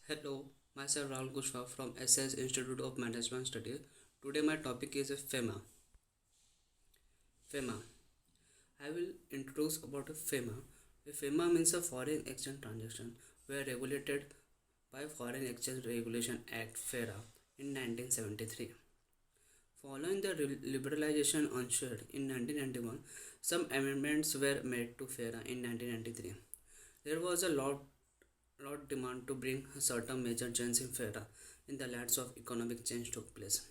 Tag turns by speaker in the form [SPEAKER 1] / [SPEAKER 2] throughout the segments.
[SPEAKER 1] Hello, myself Rahul Kushwaha from SS Institute of Management Studies. Today my topic is Fema. Fema. I will introduce about Fema. Fema means a foreign exchange transaction were regulated by Foreign Exchange Regulation Act (FERA) in 1973. Following the liberalization ensured in 1991, some amendments were made to FERA in 1993. There was a lot demand to bring certain major changes in FERA in the lands of economic change took place.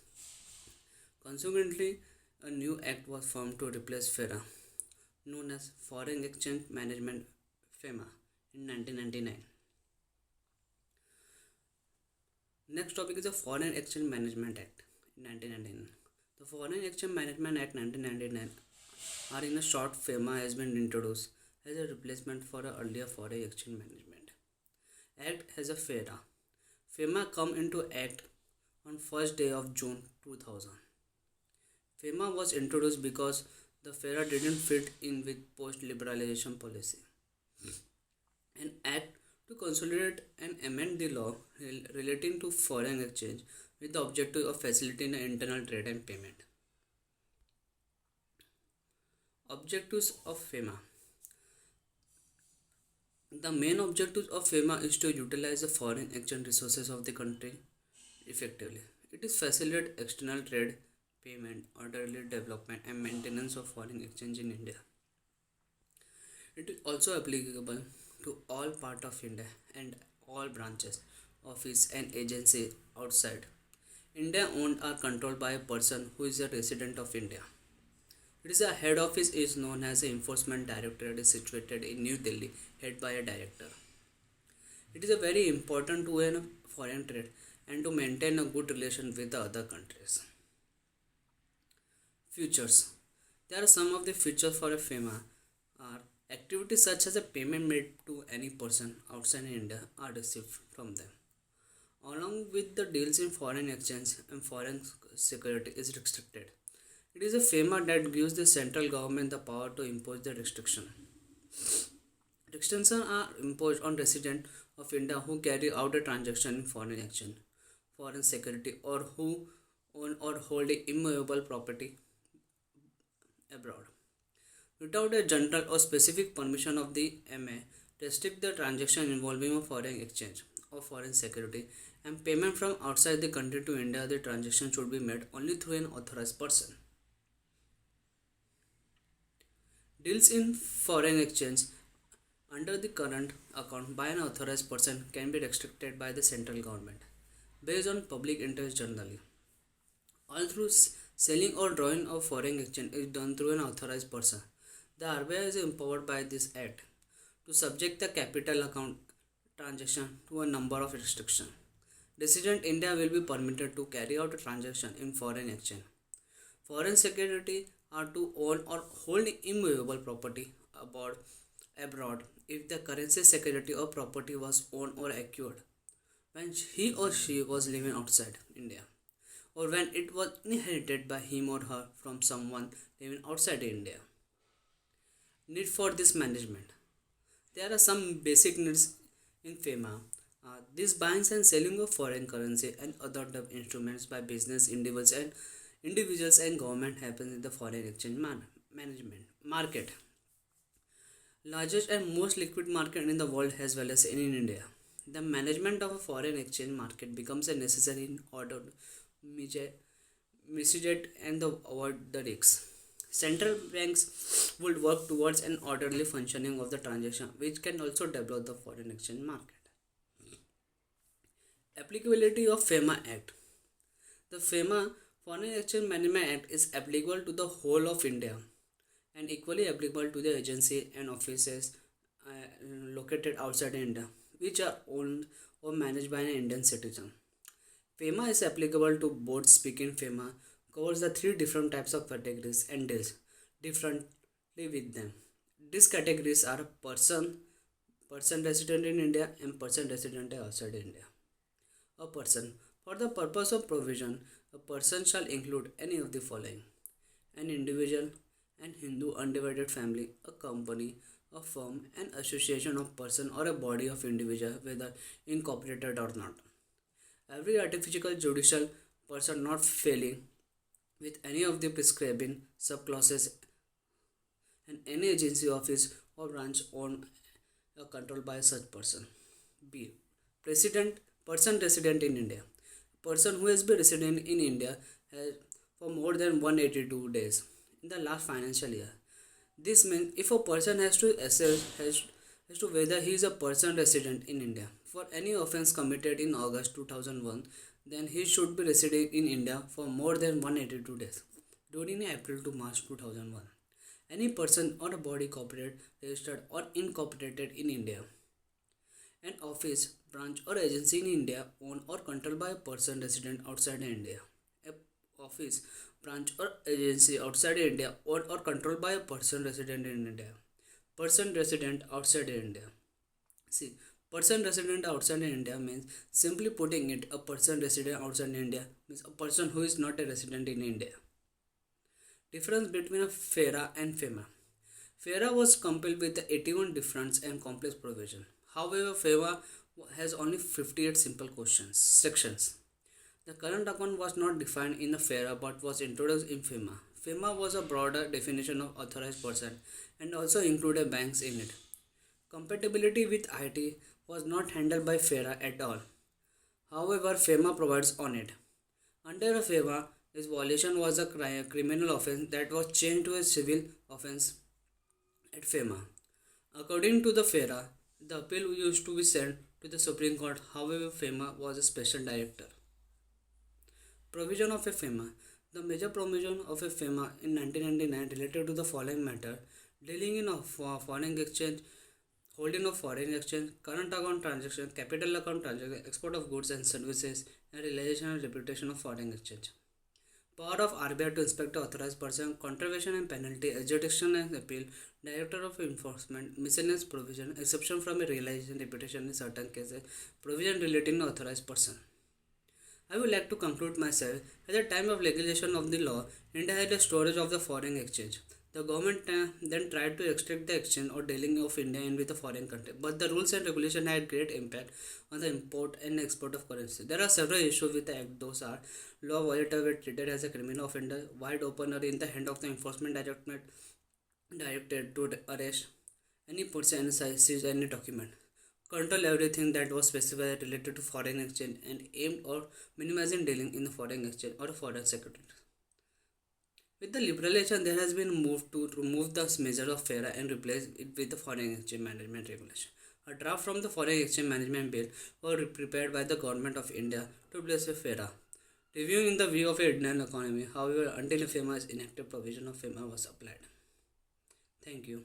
[SPEAKER 1] Consequently, a new act was formed to replace FERA, known as Foreign Exchange Management (FEMA) in 1999. Next topic is the Foreign Exchange Management Act in 1999. The Foreign Exchange Management Act 1999, or in a short FEMA, has been introduced as a replacement for an earlier Foreign Exchange Management Act has a FERA. FEMA come into act on first day of June 2000. FEMA was introduced because the FERA didn't fit in with post-liberalization policy. An act to consolidate and amend the law relating to foreign exchange with the objective of facilitating internal trade and payment. Objectives of FEMA. The main objective of FEMA is to utilize the foreign exchange resources of the country effectively. It is facilitate external trade, payment, orderly development and maintenance of foreign exchange in India. It is also applicable to all part of India and all branches, office and agency outside India owned or controlled by a person who is a resident of India. It is a head office is known as the Enforcement Directorate is situated in New Delhi, head by a director. It is a very important to a foreign trade and to maintain a good relation with the other countries. Features. There are some of the features for a FEMA are activities such as a payment made to any person outside India are received from them. Along with the deals in foreign exchange and foreign security is restricted. It is a FEMA that gives the central government the power to impose the restriction. Restrictions are imposed on residents of India who carry out a transaction in foreign exchange, foreign security, or who own or hold immovable property abroad. Without a general or specific permission of the MA, restrict the transaction involving a foreign exchange or foreign security and payment from outside the country to India, the transaction should be made only through an authorized person. Deals in foreign exchange under the current account by an authorized person can be restricted by the central government based on public interest generally. All through selling or drawing of foreign exchange is done through an authorized person. The RBI is empowered by this act to subject the capital account transaction to a number of restrictions. Resident India will be permitted to carry out a transaction in foreign exchange. Foreign security are to own or hold immovable property abroad if the currency security or property was owned or acquired when he or she was living outside India, or when it was inherited by him or her from someone living outside India. Need for this management. There are some basic needs in FEMA. This buying and selling of foreign currency and other debt instruments by business individuals and government happens in the foreign exchange management market, largest and most liquid market in the world as well as in India. The management of a foreign exchange market becomes a necessary in order to mitigate and avoid the risks. Central banks would work towards an orderly functioning of the transaction, which can also develop the foreign exchange market. Applicability of FEMA Act. The FEMA Foreign Exchange Management Act is applicable to the whole of India and equally applicable to the agency and offices located outside India, which are owned or managed by an Indian citizen. FEMA is applicable to both speaking FEMA covers the three different types of categories and deals differently with them. These categories are person resident in India and person resident outside India. A person. For the purpose of provision, a person shall include any of the following: an individual, an Hindu undivided family, a company, A firm, an association of person or a body of individual, whether incorporated or not. Every artificial judicial person not failing with any of the prescribing subclauses and any agency office or branch owned or controlled by such person. B. President person resident in India. Person who has been resident in India has for more than 182 days in the last financial year. This means if a person has to assess has to whether he is a person resident in India for any offence committed in August 2001, then he should be residing in India for more than 182 days during April to March 2001. Any person or a body corporate registered or incorporated in India, an office, branch or agency in India owned or controlled by a person resident outside India. A office, branch or agency outside India owned or controlled by a person resident in India. Person resident outside India. See, person resident outside India means simply putting it, a person resident outside India means a person who is not a resident in India. Difference between a FERA and FEMA. FERA was compiled with the 81 different and complex provisions. However, FEMA has only 58 simple questions sections. The current account was not defined in the FERA but was introduced in FEMA. FEMA was a broader definition of authorized person and also included banks in it. Compatibility with IT was not handled by FERA at all. However, FEMA provides on it. Under a FEMA, this violation was a criminal offense that was changed to a civil offense at FEMA. According to the FERA, the appeal used to be sent to the Supreme Court. However, FEMA was a special director. Provision of a FEMA. The major provision of a FEMA in 1999 related to the following matter: dealing in of foreign exchange, holding of foreign exchange, current account transaction, capital account transaction, export of goods and services, and realization and reputation of foreign exchange. Power of RBI to inspect the authorized person, contravention and penalty, adjudication and appeal, director of enforcement, miscellaneous provision, exception from a realization reputation in certain cases, provision relating to authorized person. I would like to conclude myself. At the time of legalization of the law, India had a storage of the foreign exchange. The government then tried to extract the exchange or dealing of India in with a foreign country, but the rules and regulation had great impact on the import and export of currency. There are several issues with the act. Those are: law violator were treated as a criminal offender, wide opener in the hand of the enforcement directed to arrest any person and seize any document, control everything that was specified related to foreign exchange and aimed or minimizing dealing in the foreign exchange or foreign securities. With the liberalization, there has been a move to remove the measure of FERA and replace it with the foreign exchange management regulation. A draft from the foreign exchange management bill was prepared by the government of India to replace the FERA. Reviewing the view of the Indian economy, however, until a FEMA is enacted, provision of FEMA was applied. Thank you.